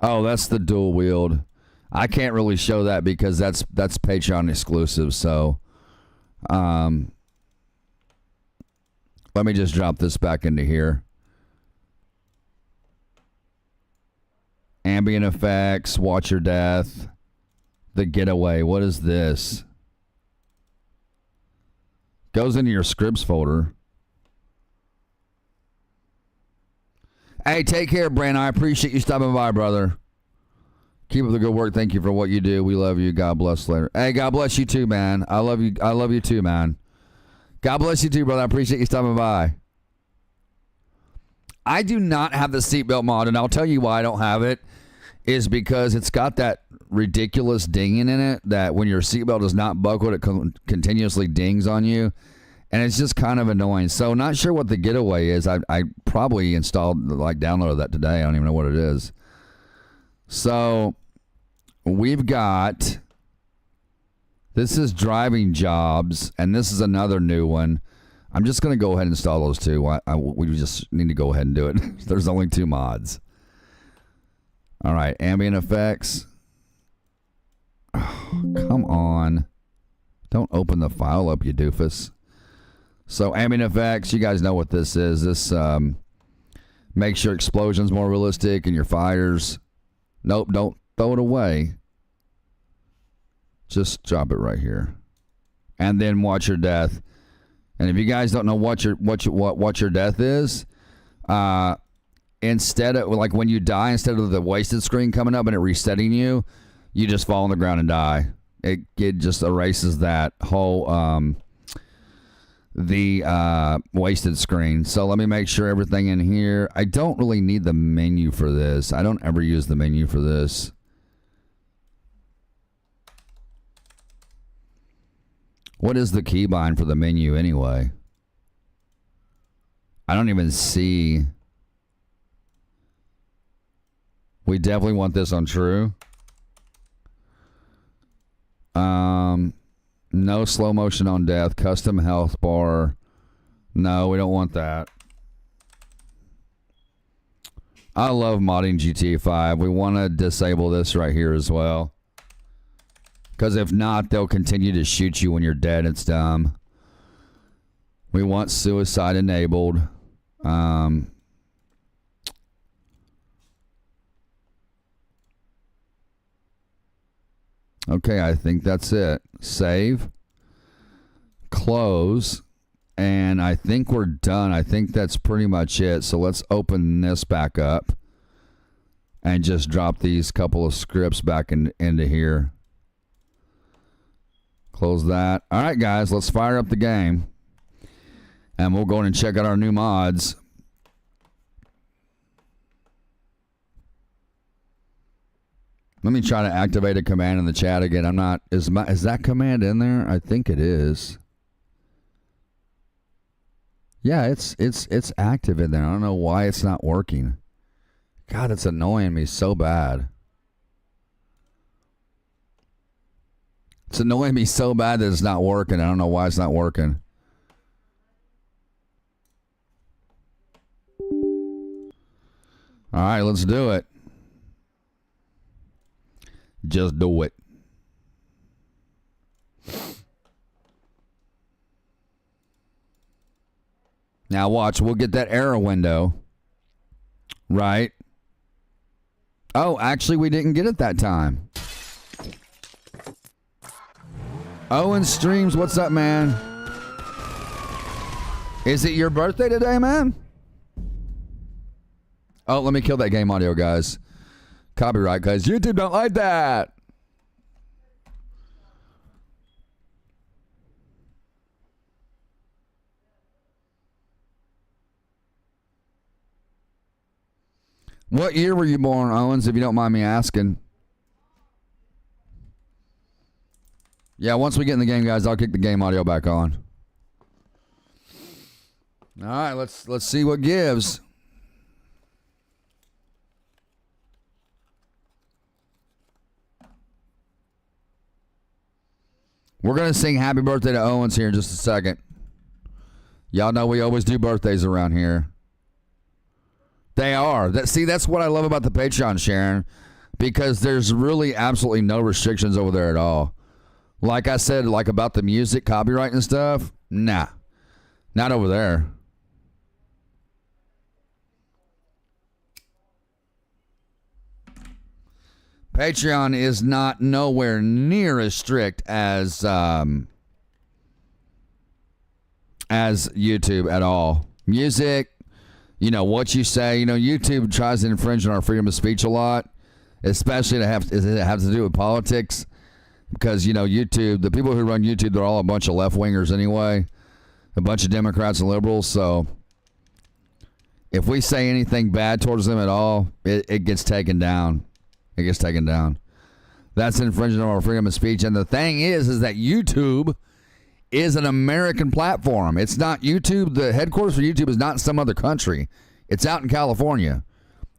Oh, that's the dual wield. I can't really show that because that's Patreon exclusive. So, let me just drop this back into here. Ambient effects, watch your death, the getaway. What is this? Goes into your scripts folder. Hey, take care, Brandon. I appreciate you stopping by, brother. Keep up the good work. Thank you for what you do. We love you. God bless later. Hey, God bless you too, man. I love you. I love you too, man. God bless you too, brother. I appreciate you stopping by. I do not have the seatbelt mod, and I'll tell you why I don't have it. Is because it's got that ridiculous dinging in it that when your seatbelt does not buckle, it continuously dings on you. And it's just kind of annoying. So not sure what the getaway is. I probably installed, like downloaded that today. I don't even know what it is. So we've got, this is driving jobs, and this is another new one. I'm just going to go ahead and install those two. We just need to go ahead and do it. There's only 2 mods. All right, ambient effects. Oh, come on. Don't open the file up, you doofus. So ambient effects, you guys know what this is. This makes your explosions more realistic and your fires. Nope, don't throw it away. Just drop it right here. And then watch your death. And if you guys don't know what your death is, instead of like when you die, instead of the wasted screen coming up and it resetting you, you just fall on the ground and die. It just erases that whole wasted screen. So let me make sure everything in here. I don't really need the menu for this. I don't ever use the menu for this. What is the keybind for the menu anyway? I don't even see. We definitely want this on true. No slow motion on death. Custom health bar. No, we don't want that. I love modding GTA 5. We want to disable this right here as well. Because if not, they'll continue to shoot you when you're dead. It's dumb. We want suicide enabled. Okay, I think that's it. Save. Close. And I think we're done. I think that's pretty much it. So let's open this back up. And just drop these couple of scripts back into here. Close that. All right, guys, let's fire up the game. And we'll go in and check out our new mods. Let me try to activate a command in the chat again. I'm not. Is that command in there? I think it is. Yeah, it's active in there. I don't know why it's not working. God, it's annoying me so bad. It's annoying me so bad that it's not working. I don't know why it's not working. All right, let's do it. Just do it. Now watch, we'll get that error window. Right? Oh, actually we didn't get it that time. Owen Streams, what's up, man? Is it your birthday today, man? Oh, let me kill that game audio, guys. Copyright, guys. YouTube don't like that. What year were you born, Owens, if you don't mind me asking? Yeah, once we get in the game, guys, I'll kick the game audio back on. All right, let's see what gives. We're going to sing happy birthday to Owens here in just a second. Y'all know we always do birthdays around here. They are. That's what I love about the Patreon, Sharon, because there's really absolutely no restrictions over there at all. Like I said, like about the music, copyright and stuff, nah. Not over there. Patreon is not nowhere near as strict as YouTube at all. Music, you know, what you say, you know, YouTube tries to infringe on our freedom of speech a lot, especially to have to do with politics, because, you know, YouTube, the people who run YouTube, they're all a bunch of left-wingers anyway, a bunch of Democrats and liberals, so if we say anything bad towards them at all, it gets taken down. It gets taken down. That's infringing on our freedom of speech. And the thing is that YouTube is an American platform. It's not YouTube. The headquarters for YouTube is not in some other country. It's out in California,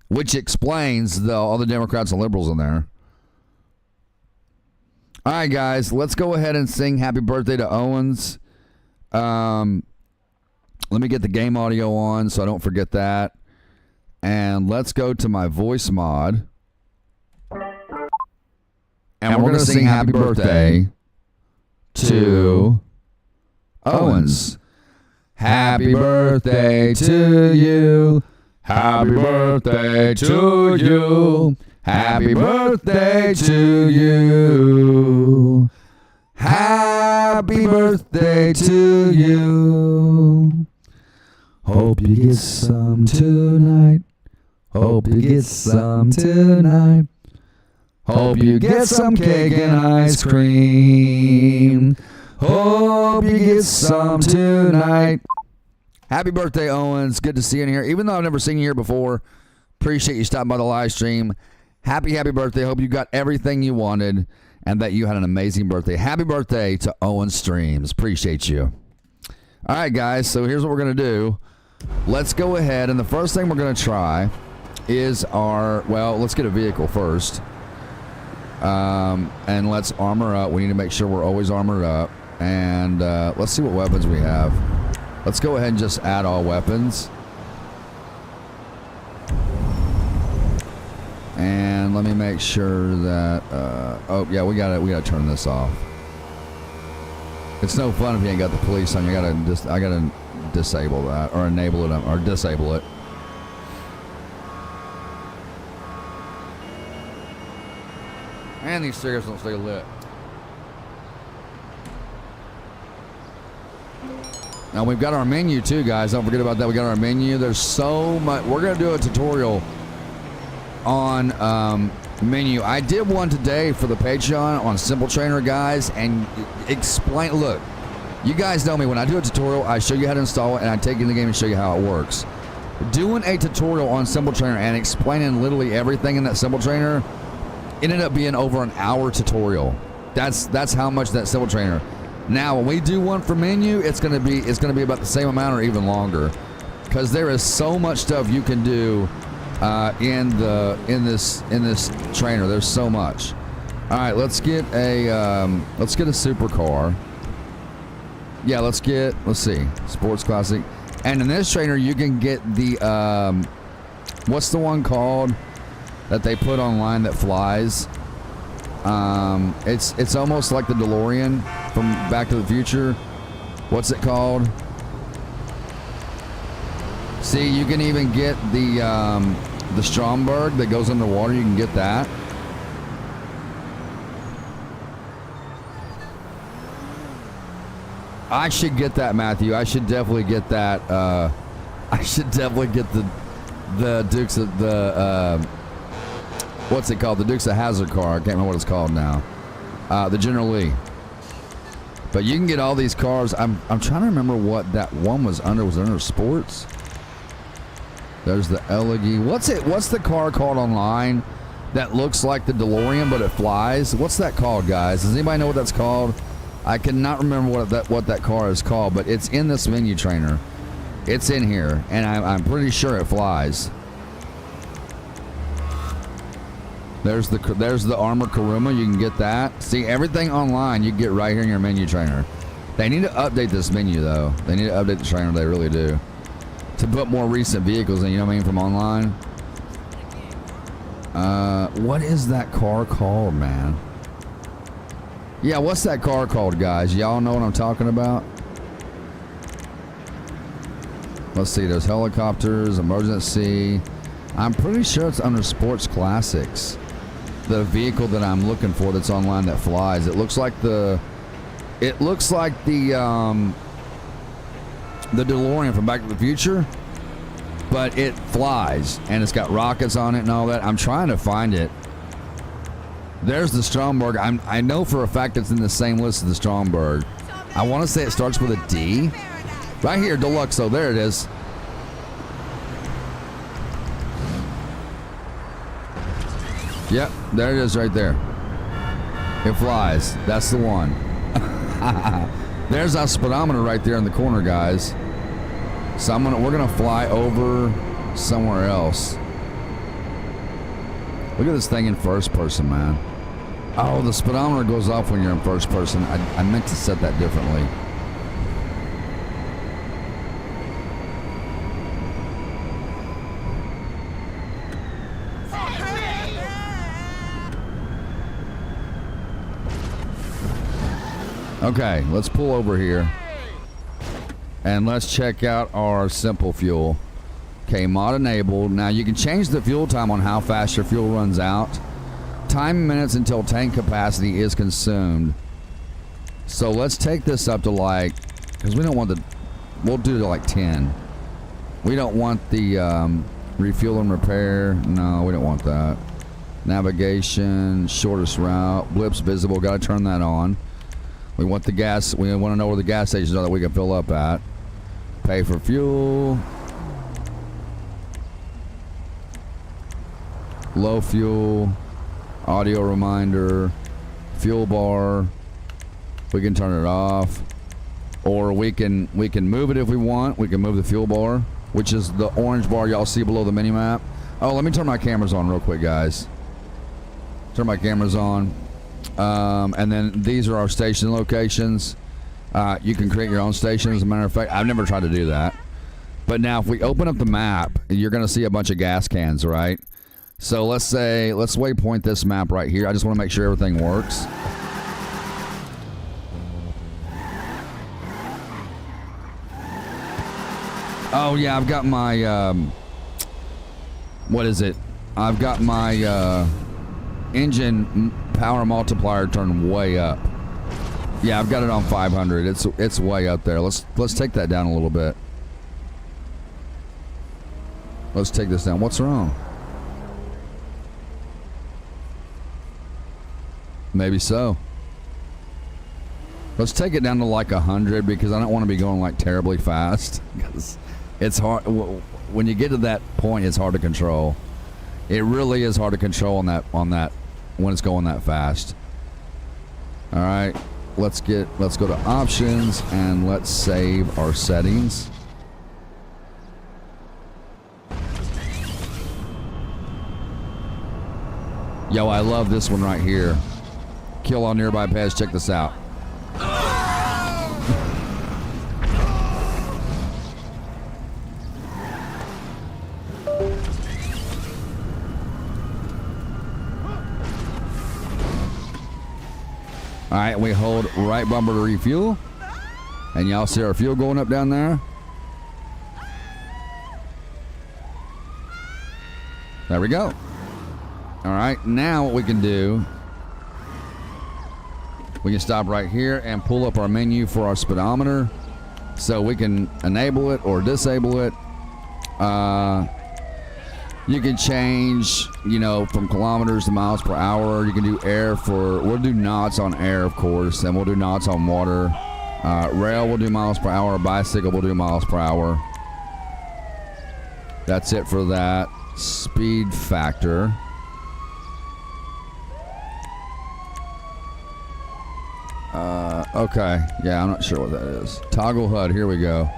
which explains all the Democrats and liberals in there. All right, guys, let's go ahead and sing happy birthday to Owens. Let me get the game audio on so I don't forget that. And let's go to my voice mod. And we're going to sing happy birthday to Owens. Happy birthday to you. Happy birthday to you. Happy birthday to you. Happy birthday to you. Hope you get some tonight. Hope you get some tonight. Hope you get some cake and ice cream. Hope you get some tonight. Happy birthday, Owens. Good to see you in here. Even though I've never seen you here before, appreciate you stopping by the live stream. Happy birthday. Hope you got everything you wanted and that you had an amazing birthday. Happy birthday to Owen Streams. Appreciate you. All right, guys. So here's what we're going to do. Let's go ahead. And the first thing we're going to try is let's get a vehicle first. And let's armor up. We need to make sure we're always armored up. And let's see what weapons we have. Let's go ahead and just add all weapons. And let me make sure that oh yeah, we gotta turn this off. It's no fun if you ain't got the police on. I gotta disable that or enable it or disable it. And these cigarettes don't stay lit. Now we've got our menu too, guys. Don't forget about that. We got our menu. There's so much. We're gonna do a tutorial on menu. I did one today for the Patreon on Simple Trainer, guys, and explain. Look, you guys know me. When I do a tutorial, I show you how to install it, and I take it in the game and show you how it works. Doing a tutorial on Simple Trainer and explaining literally everything in that Simple Trainer ended up being over an hour tutorial. That's how much that Simple Trainer. Now, when we do one for menu, it's gonna be about the same amount or even longer, because there is so much stuff you can do in this trainer. There's so much. All right, let's get a supercar. Yeah, let's see, sports classic. And in this trainer, you can get the what's the one called that they put online that flies? It's almost like the DeLorean from Back to the Future. What's it called? See, you can even get the Stromberg that goes underwater. You can get that. I should get that, Matthew. I should definitely get that. I should definitely get the Dukes of the what's it called? The Dukes of Hazzard car. I can't remember what it's called now. The General Lee. But you can get all these cars. I'm trying to remember what that one was under. Was it under sports? There's the Elegee. What's the car called online that looks like the DeLorean but it flies? What's that called, guys? Does anybody know what that's called? I cannot remember what that car is called, but it's in this menu trainer. It's in here, and I'm pretty sure it flies. There's the Armor Kuruma. You can get that. See, everything online you can get right here in your menu trainer. They need to update this menu, though. They need to update the trainer. They really do. To put more recent vehicles in, you know what I mean, from online. What is that car called, man? Yeah, what's that car called, guys? Y'all know what I'm talking about? Let's see. There's helicopters, emergency. I'm pretty sure it's under sports classics. The vehicle that I'm looking for that's online that flies. It looks like the DeLorean from Back to the Future, but it flies and it's got rockets on it and all that. I'm trying to find it. There's the Stromberg. I know for a fact it's in the same list as the Stromberg. I want to say it starts with a D. Right here, Deluxe. So there it is. Yep, there it is right there. It flies. That's the one. There's our speedometer right there in the corner, guys. So we're gonna fly over somewhere else. Look at this thing in first person, man. Oh, the speedometer goes off when you're in first person. I meant to set that differently. Okay, let's pull over here. And let's check out our simple fuel. Okay, mod enabled. Now you can change the fuel time on how fast your fuel runs out. Time in minutes until tank capacity is consumed. So let's take this up to because we don't want we'll do it to 10. We don't want the refuel and repair. No, we don't want that. Navigation, shortest route, blips visible. Got to turn that on. We want the gas. We want to know where the gas stations are that we can fill up at. Pay for fuel. Low fuel. Audio reminder. Fuel bar. We can turn it off, or we can move it if we want. We can move the fuel bar, which is the orange bar y'all see below the mini map. Oh, let me turn my cameras on real quick, guys. Turn my cameras on. And then these are our station locations. You can create your own station. As a matter of fact, I've never tried to do that. But now if we open up the map, you're going to see a bunch of gas cans, right? So let's waypoint this map right here. I just want to make sure everything works. Oh yeah, I've got my what is it? I've got my engine power multiplier turned way up. Yeah, I've got it on 500. It's way up there. Let's take that down a little bit. Let's take this down. What's wrong? Maybe so. Let's take it down to like 100 because I don't want to be going like terribly fast. Because it's hard when you get to that point. It's hard to control. It really is hard to control on that when it's going that fast. All right, let's go to options and let's save our settings. Yo, I love this one right here. Kill on nearby pads. Check this out. All right, we hold right bumper to refuel. And y'all see our fuel going up down there? There we go. All right, now what we can do, we can stop right here and pull up our menu for our speedometer. So we can enable it or disable it. You can change, from kilometers to miles per hour. You can do air we'll do knots on air, of course, and we'll do knots on water. Rail will do miles per hour. Bicycle will do miles per hour. That's it for that. Speed factor. Okay. Yeah, I'm not sure what that is. Toggle HUD. Here we go.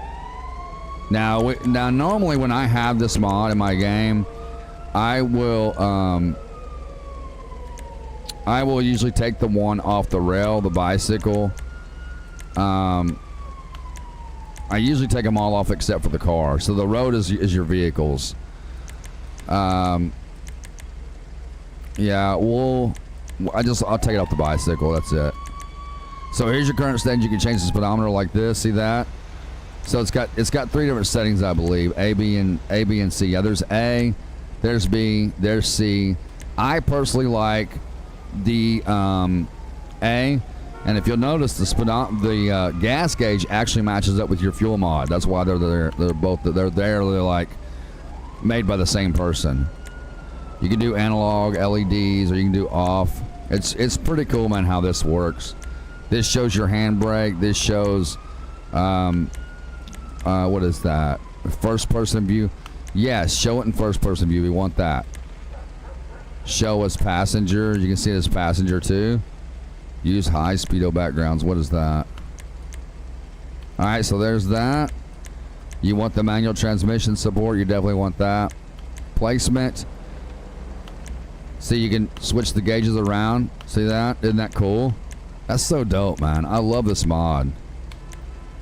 Now normally when I have this mod in my game, I will usually take the one off the rail, the bicycle. I usually take them all off except for the car. So the road is your vehicles. Yeah, I'll take it off the bicycle. That's it. So here's your current settings. You can change the speedometer like this. See that? So it's got 3 different settings, I believe. A, B, and C. Yeah, there's A, there's B, there's C. I personally like the A, and if you'll notice, the gas gauge actually matches up with your fuel mod. That's why they're there. They're like made by the same person. You can do analog LEDs, or you can do off. It's pretty cool, man, how this works. This shows your handbrake. This shows, what is that? First person view. Yes, show it in first person view. We want that. Show as passenger. You can see it as passenger too. Use high speedo backgrounds. What is that? All right, so there's that. You want the manual transmission support. You definitely want that. Placement. See, you can switch the gauges around. See that? Isn't that cool? That's so dope, man. I love this mod.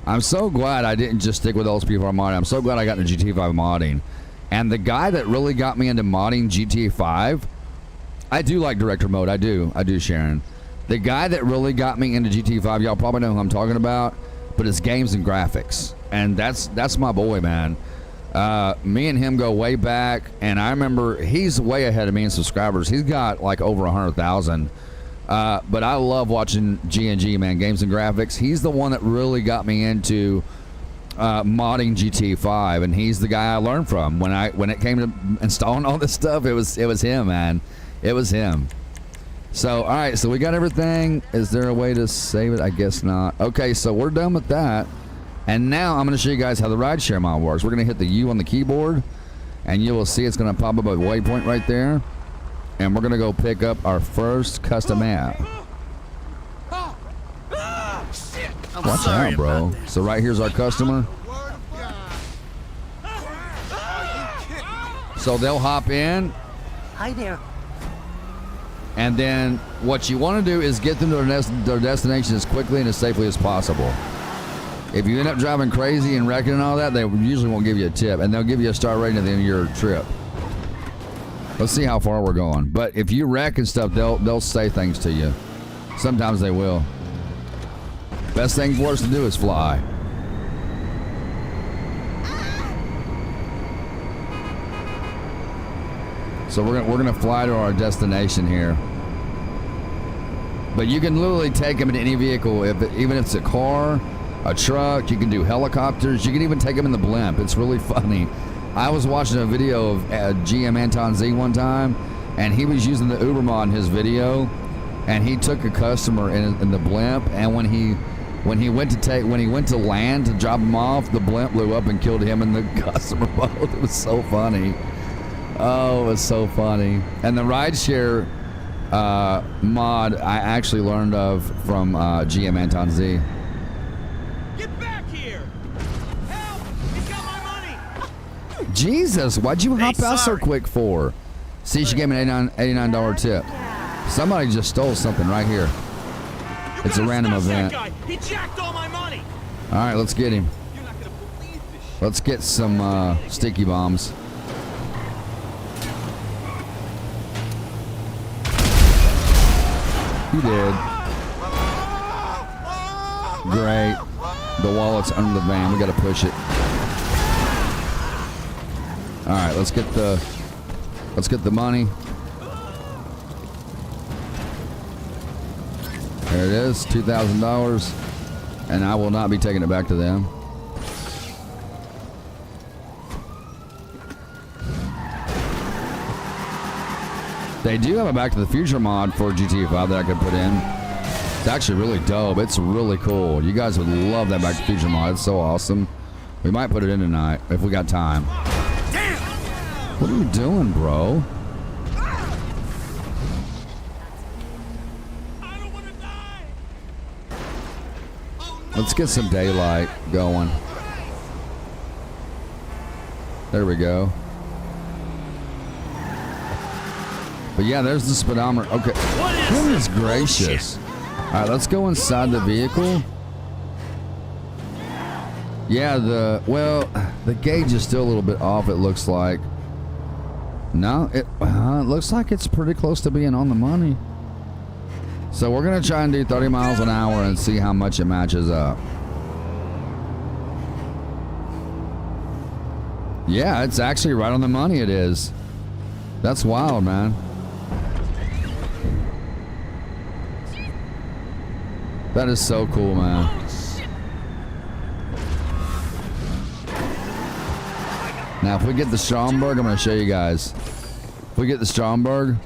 I'm so glad I didn't just stick with LSPDFR modding. I'm so glad I got into GTAV modding. And the guy that really got me into modding GTA 5, I do like director mode. I do, Sharon. The guy that really got me into GTA 5, y'all probably know who I'm talking about, but it's games and graphics. And that's my boy, man. Me and him go way back, and I remember he's way ahead of me in subscribers. He's got like over 100,000. But I love watching G&G, man, games and graphics. He's the one that really got me into modding GTA 5, and he's the guy I learned from when it came to installing all this stuff. It was him, man. It was him. So, all right, so we got everything. Is there a way to save it? I guess not. Okay, so we're done with that. And now I'm going to show you guys how the rideshare mod works. We're going to hit the U on the keyboard, and you will see it's going to pop up a waypoint right there. And we're going to go pick up our first custom app. Watch out, bro. So right here's our customer. So they'll hop in. Hi there. And then what you want to do is get them to their destination as quickly and as safely as possible. If you end up driving crazy and wrecking and all that, they usually won't give you a tip, and they'll give you a star rating at the end of your trip. Let's see how far we're going. But if you wreck and stuff, they'll say things to you. Sometimes they will. Best thing for us to do is fly. So we're gonna fly to our destination here. But you can literally take them in any vehicle, even if it's a car, a truck. You can do helicopters. You can even take them in the blimp. It's really funny. I was watching a video of GM Anton Z one time, and he was using the Uber mod in his video, and he took a customer in the blimp, and when he went to land to drop him off, the blimp blew up and killed him and the customer both. It was so funny. Oh, it was so funny. And the rideshare mod I actually learned of from GM Anton Z. Get back here! Help! He's got my money! Jesus, why'd you hop out so sorry. quick for? See, she gave me an $89 tip. Somebody just stole something right here. It's a random event. That guy. He jacked all my money! All right, let's get him. You're not gonna believe this shit. Let's get some sticky bombs. He did. Great. The wallet's under the van. We gotta push it. All right, let's get the money. There it is, $2,000, and I will not be taking it back to them. They do have a Back to the Future mod for GTAV that I could put in. It's actually really dope. It's really cool. You guys would love that Back to the Future mod. It's so awesome. We might put it in tonight if we got time. Damn! What are you doing, bro? I don't wanna die! Oh, no. Let's get some daylight going. There we go. But yeah, there's the speedometer. Okay. Goodness gracious. All right, let's go inside the vehicle. Yeah, the gauge is still a little bit off, it looks like. No, it looks like it's pretty close to being on the money. So we're going to try and do 30 miles an hour and see how much it matches up. Yeah, it's actually right on the money, it is. That's wild, man. That is so cool, man. Now, if we get the Stromberg, I'm going to show you guys. If we get the Stromberg,